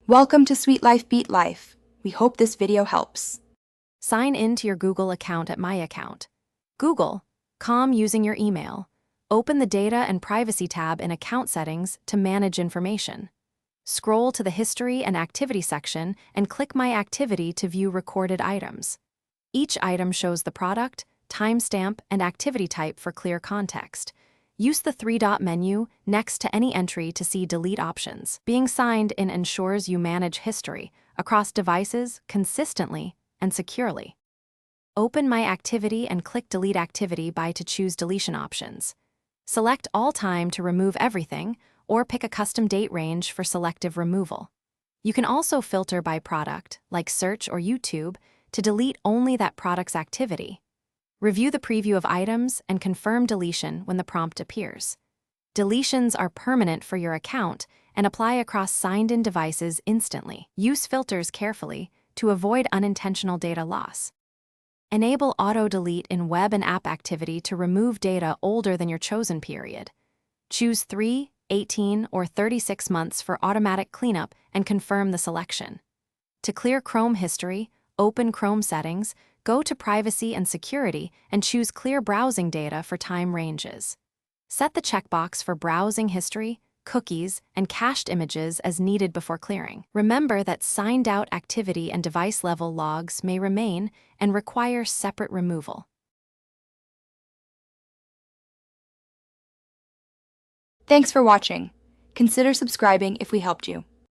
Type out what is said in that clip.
Welcome to Sweet Life Beat Life. We hope this video helps. Sign in to your Google account at My Account. Google.com using your email. Open the Data and Privacy tab in Account Settings to manage information. Scroll to the History and Activity section and click My Activity to view recorded items. Each item shows the product, timestamp, and activity type for clear context. Use the three-dot menu next to any entry to see delete options. Being signed in ensures you manage history across devices consistently and securely. Open My Activity and click Delete Activity to choose deletion options. Select All Time to remove everything, or pick a custom date range for selective removal. You can also filter by product, like Search or YouTube, to delete only that product's activity. Review the preview of items and confirm deletion when the prompt appears. Deletions are permanent for your account and apply across signed-in devices instantly. Use filters carefully to avoid unintentional data loss. Enable auto-delete in web and app activity to remove data older than your chosen period. Choose 3, 18, or 36 months for automatic cleanup and confirm the selection. To clear Chrome history, open Chrome settings, go to Privacy and Security, and choose Clear Browsing Data for time ranges. Set the checkbox for browsing history, cookies, and cached images as needed before clearing. Remember that signed-out activity and device-level logs may remain and require separate removal. Thanks for watching. Consider subscribing if we helped you.